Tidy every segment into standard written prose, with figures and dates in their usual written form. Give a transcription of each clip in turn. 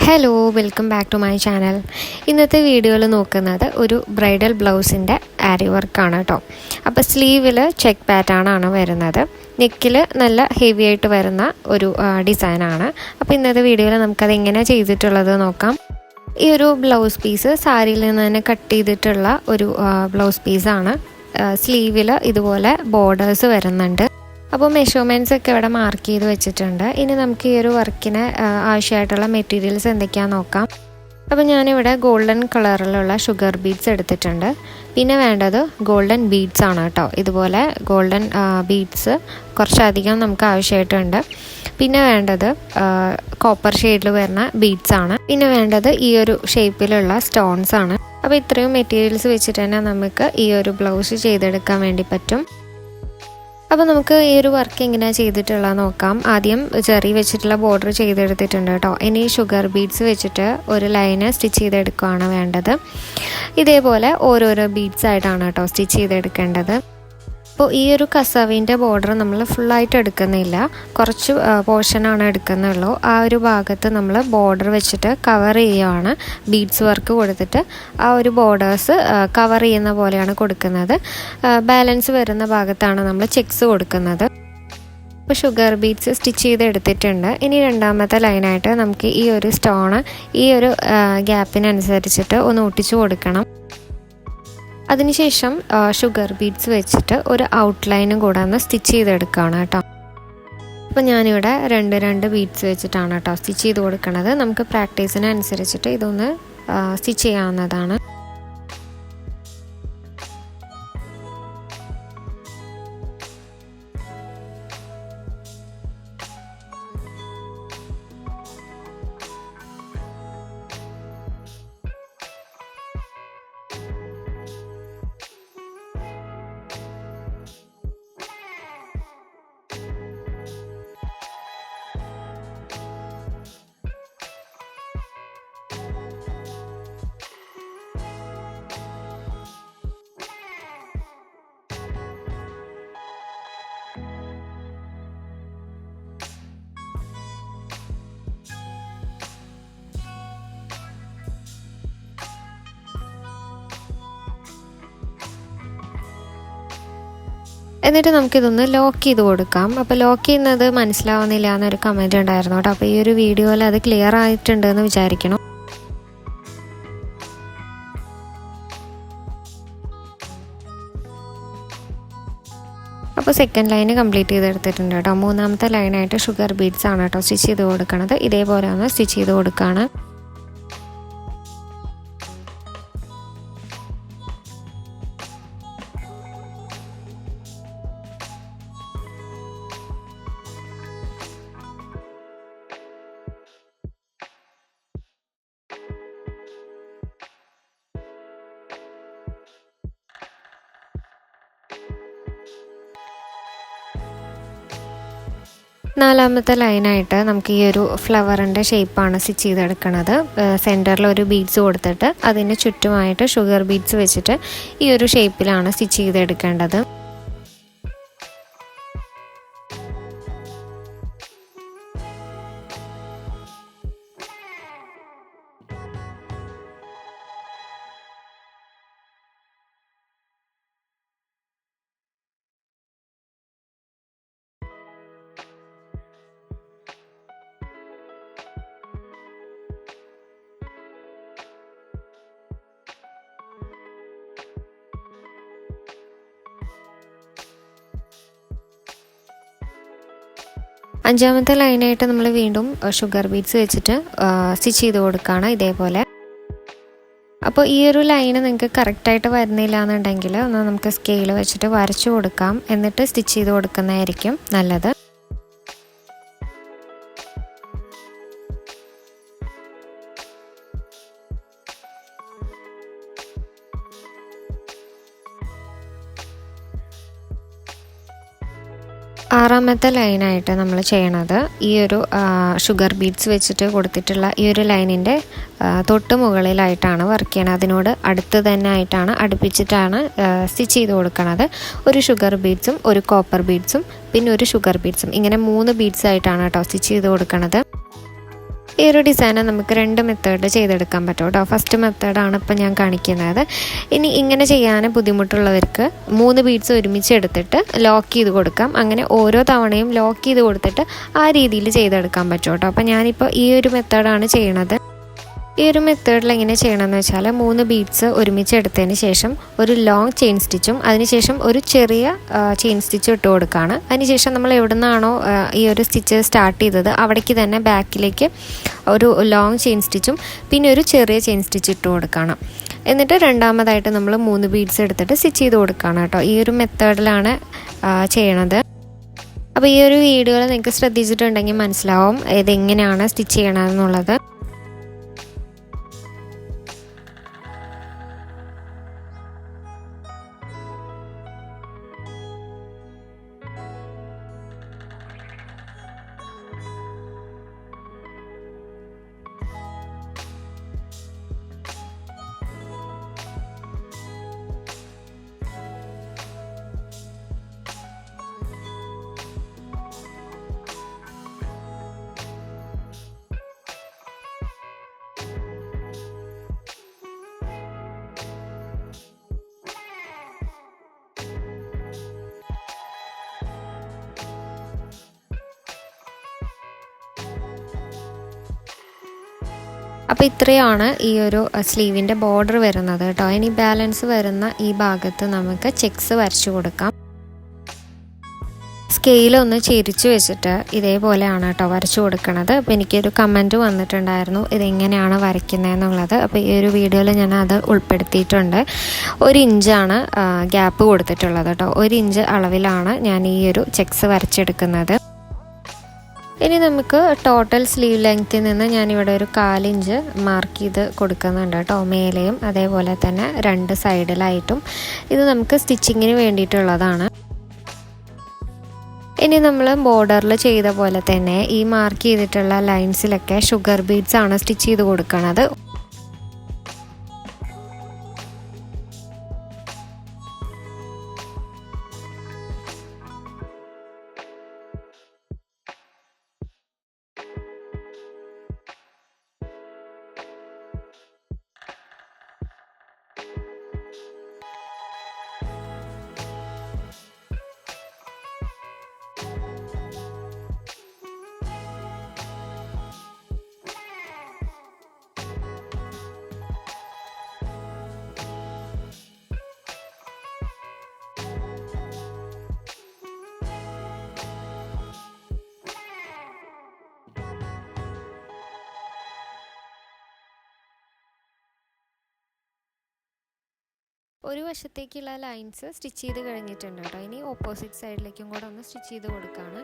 Hello, welcome back to my channel. ഇന്നത്തെ വീഡിയോയിൽ നോക്കുന്നത് ഒരു ബ്രൈഡൽ ബ്ലൗസിൻ്റെ ആരി വർക്കാണ് കേട്ടോ. അപ്പോൾ സ്ലീവിൽ ചെക്ക് പാറ്റേണാണ് വരുന്നത്. നെക്കിൽ നല്ല ഹെവി ആയിട്ട് വരുന്ന ഒരു ഡിസൈനാണ്. അപ്പോൾ ഇന്നത്തെ വീഡിയോയിൽ നമുക്കത് എങ്ങനെയാണ് ചെയ്തിട്ടുള്ളത് നോക്കാം. ഈ ഒരു ബ്ലൗസ് പീസ് സാരിയിൽ നിന്ന് തന്നെ കട്ട് ചെയ്തിട്ടുള്ള ഒരു ബ്ലൗസ് പീസാണ്. സ്ലീവിൽ ഇതുപോലെ ബോർഡേഴ്സ് വരുന്നുണ്ട്. അപ്പോൾ മെഷർമെൻറ്റ്സ് ഒക്കെ ഇവിടെ മാർക്ക് ചെയ്ത് വെച്ചിട്ടുണ്ട്. ഇനി നമുക്ക് ഈ ഒരു വർക്കിന് ആവശ്യമായിട്ടുള്ള മെറ്റീരിയൽസ് എന്തൊക്കെയാണെന്ന് നോക്കാം. അപ്പോൾ ഞാനിവിടെ ഗോൾഡൻ കളറിലുള്ള ഷുഗർ ബീഡ്സ് എടുത്തിട്ടുണ്ട്. പിന്നെ വേണ്ടത് ഗോൾഡൻ ബീഡ്സ് ആണ് കേട്ടോ. ഇതുപോലെ ഗോൾഡൻ ബീഡ്സ് കുറച്ചധികം നമുക്ക് ആവശ്യമായിട്ടുണ്ട്. പിന്നെ വേണ്ടത് കോപ്പർ ഷെയ്ഡിൽ വരുന്ന ബീഡ്സ് ആണ്. പിന്നെ വേണ്ടത് ഈ ഒരു ഷേപ്പിലുള്ള സ്റ്റോൺസ് ആണ്. അപ്പോൾ ഇത്രയും മെറ്റീരിയൽസ് വെച്ചിട്ട് തന്നെ നമുക്ക് ഈ ഒരു ബ്ലൗസ് ചെയ്തെടുക്കാൻ വേണ്ടി പറ്റും. അപ്പോൾ നമുക്ക് ഈ ഒരു വർക്ക് എങ്ങനെയാണ് ചെയ്തിട്ടുള്ളത് നോക്കാം. ആദ്യം ചെറി വെച്ചിട്ടുള്ള ബോർഡർ ചെയ്തെടുത്തിട്ടുണ്ട് കേട്ടോ. ഇനി ഷുഗർ ബീഡ്സ് വെച്ചിട്ട് ഒരു ലൈന് സ്റ്റിച്ച് ചെയ്തെടുക്കുകയാണ് വേണ്ടത്. ഇതേപോലെ ഓരോരോ ബീഡ്സ് ആയിട്ടാണ് കേട്ടോ സ്റ്റിച്ച് ചെയ്തെടുക്കേണ്ടത്. അപ്പോൾ ഈ ഒരു കസവിൻ്റെ ബോർഡർ നമ്മൾ ഫുള്ളായിട്ട് എടുക്കുന്നില്ല, കുറച്ച് പോർഷനാണ് എടുക്കുന്നുള്ളൂ. ആ ഒരു ഭാഗത്ത് നമ്മൾ ബോർഡർ വെച്ചിട്ട് കവർ ചെയ്യുകയാണ്. ബീഡ്സ് വർക്ക് കൊടുത്തിട്ട് ആ ഒരു ബോർഡേഴ്സ് കവർ ചെയ്യുന്ന പോലെയാണ് കൊടുക്കുന്നത്. ബാലൻസ് വരുന്ന ഭാഗത്താണ് നമ്മൾ ചെക്സ് കൊടുക്കുന്നത്. ഇപ്പോൾ ഷുഗർ ബീഡ്സ് സ്റ്റിച്ച് ചെയ്ത് എടുത്തിട്ടുണ്ട്. ഇനി രണ്ടാമത്തെ ലൈനായിട്ട് നമുക്ക് ഈ ഒരു സ്റ്റോണ് ഈ ഒരു ഗ്യാപ്പിനനുസരിച്ചിട്ട് ഒന്ന് ഒട്ടിച്ചു കൊടുക്കണം. അതിനുശേഷം ഷുഗർ ബീഡ്സ് വെച്ചിട്ട് ഒരു ഔട്ട്ലൈനും കൂടെ ഒന്ന് സ്റ്റിച്ച് ചെയ്തെടുക്കുകയാണ് കേട്ടോ. അപ്പോൾ ഞാനിവിടെ രണ്ട് ബീഡ്സ് വെച്ചിട്ടാണ് കേട്ടോ സ്റ്റിച്ച് ചെയ്ത് കൊടുക്കുന്നത്. നമുക്ക് പ്രാക്ടീസിനനുസരിച്ചിട്ട് ഇതൊന്ന് സ്റ്റിച്ച് ചെയ്യാവുന്നതാണ്. എന്നിട്ട് നമുക്കിതൊന്ന് ലോക്ക് ചെയ്ത് കൊടുക്കാം. അപ്പോൾ ലോക്ക് ചെയ്യുന്നത് മനസ്സിലാവുന്നില്ല എന്നൊരു കമൻറ്റ് ഉണ്ടായിരുന്നു കേട്ടോ. അപ്പോൾ ഈ ഒരു വീഡിയോയിൽ അത് ക്ലിയർ ആയിട്ടുണ്ടെന്ന് വിചാരിക്കണം. അപ്പോൾ സെക്കൻഡ് ലൈന് കംപ്ലീറ്റ് ചെയ്തെടുത്തിട്ടുണ്ട് കേട്ടോ. മൂന്നാമത്തെ ലൈനായിട്ട് ഷുഗർ ബീഡ്സ് ആണ് കേട്ടോ സ്റ്റിച്ച് ചെയ്ത് കൊടുക്കുന്നത്. ഇതേപോലെ ഒന്ന് സ്റ്റിച്ച് ചെയ്ത് കൊടുക്കുകയാണ്. നാലാമത്തെ ലൈനായിട്ട് നമുക്ക് ഈ ഒരു ഫ്ലവറിൻ്റെ ഷേപ്പാണ് സ്റ്റിച്ച് ചെയ്തെടുക്കുന്നത്. സെൻറ്ററിൽ ഒരു ബീഡ്സ് കൊടുത്തിട്ട് അതിന് ചുറ്റുമായിട്ട് ഷുഗർ ബീഡ്സ് വെച്ചിട്ട് ഈ ഒരു ഷേപ്പിലാണ് സ്റ്റിച്ച് ചെയ്തെടുക്കേണ്ടത്. അഞ്ചാമത്തെ ലൈനായിട്ട് നമ്മൾ വീണ്ടും ഷുഗർ ബീഡ്സ് വെച്ചിട്ട് സ്റ്റിച്ച് ചെയ്ത് കൊടുക്കുകയാണ് ഇതേപോലെ. അപ്പോൾ ഈ ഒരു ലൈന് നിങ്ങൾക്ക് കറക്റ്റായിട്ട് വരുന്നില്ല എന്നുണ്ടെങ്കിൽ ഒന്ന് നമുക്ക് സ്കെയിൽ വെച്ചിട്ട് വരച്ചു കൊടുക്കാം. എന്നിട്ട് സ്റ്റിച്ച് ചെയ്ത് കൊടുക്കുന്നതായിരിക്കും നല്ലത്. ആറാമത്തെ ലൈനായിട്ട് നമ്മൾ ചെയ്യണത് ഈ ഒരു ഷുഗർ ബീഡ്സ് വെച്ചിട്ട് കൊടുത്തിട്ടുള്ള ഈ ഒരു ലൈനിൻ്റെ തൊട്ട് മുകളിലായിട്ടാണ് വർക്ക് ചെയ്യണത്. അതിനോട് അടുത്ത് തന്നെ ആയിട്ടാണ് അടുപ്പിച്ചിട്ടാണ് സ്റ്റിച്ച് ചെയ്ത് കൊടുക്കുന്നത്. ഒരു ഷുഗർ ബീഡ്സും ഒരു കോപ്പർ ബീഡ്സും പിന്നെ ഒരു ഷുഗർ ബീഡ്സും, ഇങ്ങനെ 3 ബീഡ്സ് ആയിട്ടാണ് കേട്ടോ സ്റ്റിച്ച് ചെയ്ത് കൊടുക്കുന്നത്. ഈ ഒരു ഡിസൈൻ നമുക്ക് 2 മെത്തേഡിൽ ചെയ്തെടുക്കാൻ പറ്റും കേട്ടോ. ഫസ്റ്റ് മെത്തേഡാണ് ഇപ്പോൾ ഞാൻ കാണിക്കുന്നത്. ഇനി ഇങ്ങനെ ചെയ്യാൻ ബുദ്ധിമുട്ടുള്ളവർക്ക് 3 ബീഡ്സ് ഒരുമിച്ച് എടുത്തിട്ട് ലോക്ക് ചെയ്ത് കൊടുക്കാം. അങ്ങനെ ഓരോ തവണയും ലോക്ക് ചെയ്ത് കൊടുത്തിട്ട് ആ രീതിയിൽ ചെയ്തെടുക്കാൻ പറ്റും കേട്ടോ. അപ്പോൾ ഞാനിപ്പോൾ ഈ ഒരു മെത്തേഡാണ് ചെയ്യണത്. ഈ ഒരു മെത്തേഡിൽ എങ്ങനെ ചെയ്യണമെന്ന് വെച്ചാൽ 3 ബീഡ്സ് ഒരുമിച്ച് എടുത്തതിന് ശേഷം ഒരു ലോങ് ചെയിൻ സ്റ്റിച്ചും അതിനുശേഷം ഒരു ചെറിയ ചെയിൻ സ്റ്റിച്ചും ഇട്ട് കൊടുക്കുകയാണ്. അതിനുശേഷം നമ്മൾ എവിടെ നിന്നാണോ ഈ ഒരു സ്റ്റിച്ച് സ്റ്റാർട്ട് ചെയ്തത് അവിടേക്ക് തന്നെ ബാക്കിലേക്ക് ഒരു ലോങ് ചെയിൻ സ്റ്റിച്ചും പിന്നെ ഒരു ചെറിയ ചെയിൻ സ്റ്റിച്ച് ഇട്ട് കൊടുക്കുകയാണ്. എന്നിട്ട് രണ്ടാമതായിട്ട് നമ്മൾ 3 ബീഡ്സ് എടുത്തിട്ട് സ്റ്റിച്ച് ചെയ്ത് കൊടുക്കുകയാണ് കേട്ടോ. ഈ ഒരു മെത്തേഡിലാണ് ചെയ്യണത്. അപ്പോൾ ഈ ഒരു വീഡിയോയിൽ നിങ്ങൾക്ക് ശ്രദ്ധിച്ചിട്ടുണ്ടെങ്കിൽ മനസ്സിലാവും ഇതെങ്ങനെയാണ് സ്റ്റിച്ച് ചെയ്യണമെന്നുള്ളത്. അപ്പോൾ ഇത്രയാണ് ഈ ഒരു സ്ലീവിൻ്റെ ബോർഡർ വരുന്നത് കേട്ടോ. ഇനി ബാലൻസ് വരുന്ന ഈ ഭാഗത്ത് നമുക്ക് ചെക്സ് വരച്ചു കൊടുക്കാം. സ്കെയിലൊന്ന് ചെരിച്ച് വെച്ചിട്ട് ഇതേപോലെയാണ് കേട്ടോ വരച്ചു കൊടുക്കുന്നത്. അപ്പോൾ എനിക്കൊരു കമൻറ്റ് വന്നിട്ടുണ്ടായിരുന്നു ഇതെങ്ങനെയാണ് വരയ്ക്കുന്നതെന്നുള്ളത്. അപ്പോൾ ഈ ഒരു വീഡിയോയിൽ ഞാൻ അത് ഉൾപ്പെടുത്തിയിട്ടുണ്ട്. 1 ഇഞ്ചാണ് ഗ്യാപ്പ് കൊടുത്തിട്ടുള്ളത് കേട്ടോ. 1 ഇഞ്ച് അളവിലാണ് ഞാൻ ഈ ഒരു ചെക്സ് വരച്ചെടുക്കുന്നത്. ഇനി നമുക്ക് ടോട്ടൽ സ്ലീവ് ലെങ്ത്തിൽ നിന്ന് ഞാനിവിടെ ഒരു 1/4 ഇഞ്ച് മാർക്ക് ചെയ്ത് കൊടുക്കുന്നുണ്ട് കേട്ടോ. മേലെയും അതേപോലെ തന്നെ 2 സൈഡിലായിട്ടും. ഇത് നമുക്ക് സ്റ്റിച്ചിങ്ങിന് വേണ്ടിയിട്ടുള്ളതാണ്. ഇനി നമ്മൾ ബോർഡറിൽ ചെയ്ത പോലെ തന്നെ ഈ മാർക്ക് ചെയ്തിട്ടുള്ള ലൈൻസിലൊക്കെ ഷുഗർ ബീഡ്സ് ആണ് സ്റ്റിച്ച് ചെയ്ത് കൊടുക്കുന്നത്. ഒരു വശത്തേക്കുള്ള ലൈൻസ് സ്റ്റിച്ച് ചെയ്ത് കഴിഞ്ഞിട്ടുണ്ട് കേട്ടോ. ഇനി ഓപ്പോസിറ്റ് സൈഡിലേക്കും കൂടെ ഒന്ന് സ്റ്റിച്ച് ചെയ്ത് കൊടുക്കുകയാണ്.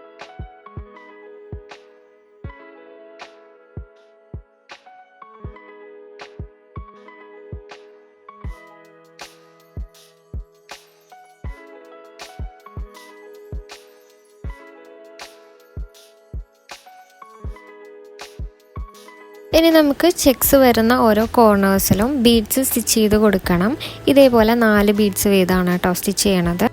ഇനി നമുക്ക് ചെക്സ് വരുന്ന ഓരോ കോർണേഴ്സിലും ബീഡ്സ് സ്റ്റിച്ച് ചെയ്ത് കൊടുക്കണം. ഇതേപോലെ 4 ബീഡ്സ് വീതമാണ് കേട്ടോ സ്റ്റിച്ച് ചെയ്യണത്.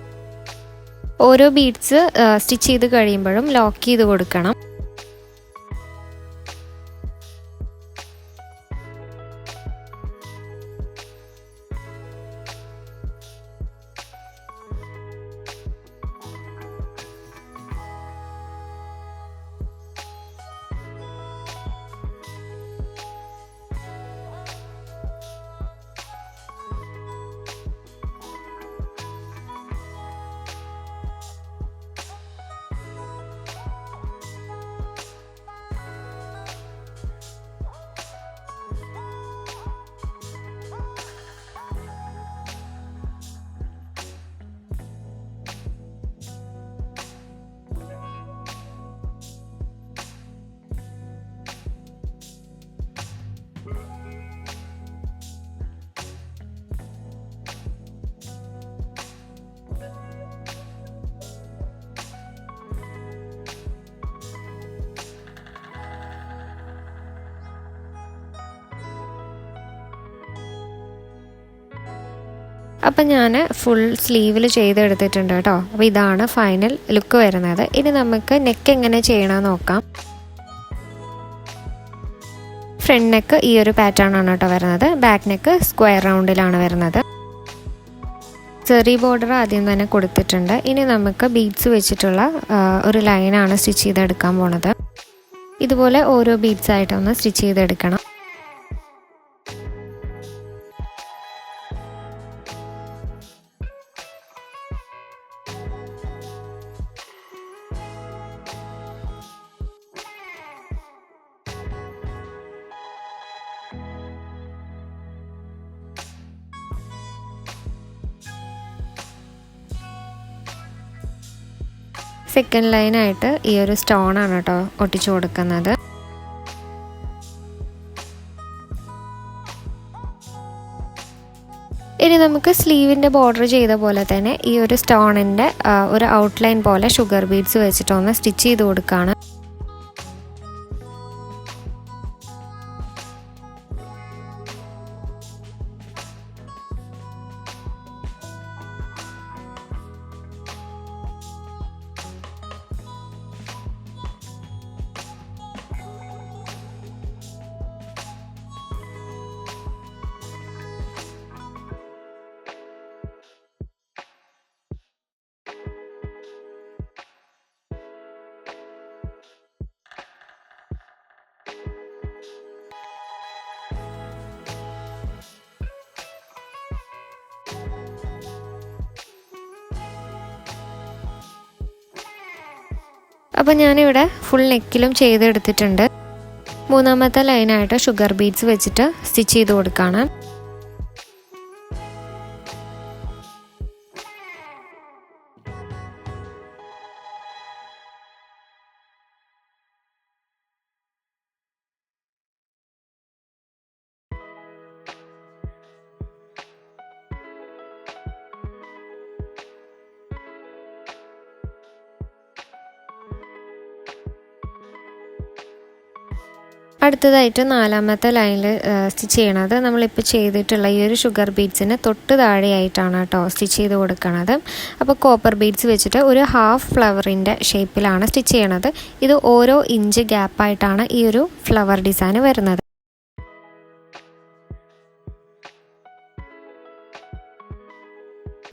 ഓരോ ബീഡ്സ് സ്റ്റിച്ച് ചെയ്ത് കഴിയുമ്പോഴും ലോക്ക് ചെയ്ത് കൊടുക്കണം. അപ്പം ഞാൻ ഫുൾ സ്ലീവിൽ ചെയ്തെടുത്തിട്ടുണ്ട് കേട്ടോ. അപ്പോൾ ഇതാണ് ഫൈനൽ ലുക്ക് വരുന്നത്. ഇനി നമുക്ക് നെക്ക് എങ്ങനെ ചെയ്യണമെന്ന് നോക്കാം. ഫ്രണ്ട് നെക്ക് ഈ ഒരു പാറ്റേൺ ആണ് കേട്ടോ വരുന്നത്. ബാക്ക് നെക്ക് സ്ക്വയർ റൗണ്ടിലാണ് വരുന്നത്. ചെറി ബോർഡർ ആദ്യം തന്നെ കൊടുത്തിട്ടുണ്ട്. ഇനി നമുക്ക് ബീഡ്സ് വെച്ചിട്ടുള്ള ഒരു ലൈനാണ് സ്റ്റിച്ച് ചെയ്തെടുക്കാൻ പോണത്. ഇതുപോലെ ഓരോ ബീഡ്സ് ആയിട്ടൊന്ന് സ്റ്റിച്ച് ചെയ്തെടുക്കണം. സെക്കൻഡ് ലൈനായിട്ട് ഈ ഒരു സ്റ്റോണാണ് കേട്ടോ ഒട്ടിച്ചു കൊടുക്കുന്നത്. ഇനി നമുക്ക് സ്ലീവിൻ്റെ ബോർഡർ ചെയ്ത പോലെ തന്നെ ഈ ഒരു സ്റ്റോണിൻ്റെ ഒരു ഔട്ട്ലൈൻ പോലെ ഷുഗർ ബീഡ്സ് വെച്ചിട്ടൊന്ന് സ്റ്റിച്ച് ചെയ്ത് കൊടുക്കുകയാണ്. അപ്പോൾ ഞാനിവിടെ ഫുൾ നെക്കിലും ചെയ്തെടുത്തിട്ടുണ്ട്. മൂന്നാമത്തെ ലൈനായിട്ട് ഷുഗർ ബീഡ്സ് വെച്ചിട്ട് സ്റ്റിച്ച് ചെയ്ത് കൊടുക്കുകയാണ്. അടുത്തതായിട്ട് നാലാമത്തെ ലൈനിൽ സ്റ്റിച്ച് ചെയ്യണത് നമ്മളിപ്പോൾ ചെയ്തിട്ടുള്ള ഈ ഒരു ഷുഗർ ബീഡ്സിന് തൊട്ട് താഴെയായിട്ടാണ് കേട്ടോ സ്റ്റിച്ച് ചെയ്ത് കൊടുക്കുന്നത്. അപ്പോൾ കോപ്പർ ബീഡ്സ് വെച്ചിട്ട് ഒരു ഹാഫ് ഫ്ലവറിൻ്റെ ഷേപ്പിലാണ് സ്റ്റിച്ച് ചെയ്യണത്. ഇത് ഓരോ ഇഞ്ച് ഗ്യാപ്പായിട്ടാണ് ഈ ഒരു ഫ്ലവർ ഡിസൈൻ വരുന്നത്.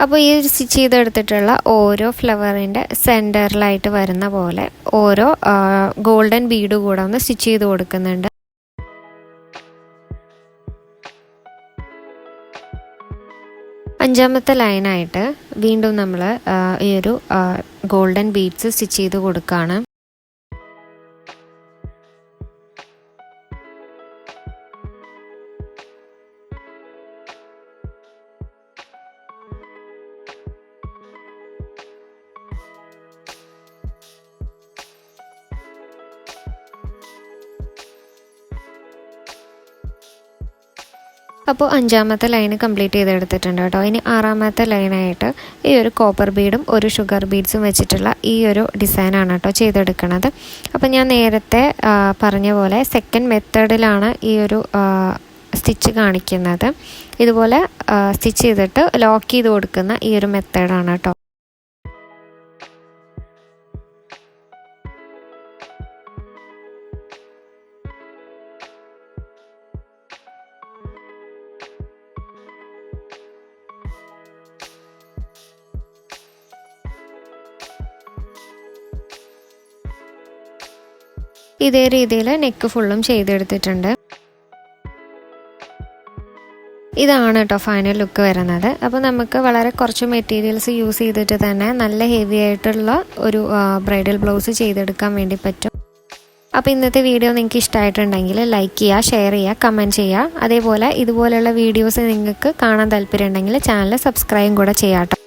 അപ്പോൾ ഈ സ്റ്റിച്ച് ചെയ്തെടുത്തിട്ടുള്ള ഓരോ ഫ്ലവറിൻ്റെ സെൻറ്ററിലായിട്ട് വരുന്ന പോലെ ഓരോ ഗോൾഡൻ ബീഡ് കൂടെ ഒന്ന് സ്റ്റിച്ച് ചെയ്ത് കൊടുക്കുന്നുണ്ട്. അഞ്ചാമത്തെ ലൈനായിട്ട് വീണ്ടും നമ്മൾ ഈ ഒരു ഗോൾഡൻ ബീഡ്സ് സ്റ്റിച്ച് ചെയ്ത് കൊടുക്കുകയാണ്. അപ്പോൾ അഞ്ചാമത്തെ ലൈന് കംപ്ലീറ്റ് ചെയ്തെടുത്തിട്ടുണ്ട് കേട്ടോ. ഇനി ആറാമത്തെ ലൈനായിട്ട് ഈ ഒരു കോപ്പർ ബീഡും ഒരു ഷുഗർ ബീഡ്സും വെച്ചിട്ടുള്ള ഈ ഒരു ഡിസൈനാണ് കേട്ടോ ചെയ്തെടുക്കുന്നത്. അപ്പോൾ ഞാൻ നേരത്തെ പറഞ്ഞ പോലെ സെക്കൻഡ് മെത്തേഡിലാണ് ഈ ഒരു സ്റ്റിച്ച് കാണിക്കുന്നത്. ഇതുപോലെ സ്റ്റിച്ച് ചെയ്തിട്ട് ലോക്ക് ചെയ്ത് കൊടുക്കുന്ന ഈ ഒരു മെത്തേഡാണ് കേട്ടോ. ഇതേ രീതിയിൽ നെക്ക് ഫുള്ളും ചെയ്തെടുത്തിട്ടുണ്ട്. ഇതാണ് കേട്ടോ ഫൈനൽ ലുക്ക് വരുന്നത്. അപ്പോൾ നമുക്ക് വളരെ കുറച്ച് മെറ്റീരിയൽസ് യൂസ് ചെയ്തിട്ട് തന്നെ നല്ല ഹെവി ആയിട്ടുള്ള ഒരു ബ്രൈഡൽ ബ്ലൗസ് ചെയ്തെടുക്കാൻ വേണ്ടി പറ്റും. അപ്പോൾ ഇന്നത്തെ വീഡിയോ നിങ്ങൾക്ക് ഇഷ്ടമായിട്ടുണ്ടെങ്കിൽ ലൈക്ക് ചെയ്യുക, ഷെയർ ചെയ്യുക, കമൻറ്റ് ചെയ്യുക. അതേപോലെ ഇതുപോലെയുള്ള വീഡിയോസ് നിങ്ങൾക്ക് കാണാൻ താല്പര്യം ഉണ്ടെങ്കിൽ ചാനൽ സബ്സ്ക്രൈബും കൂടെ ചെയ്യാം കേട്ടോ.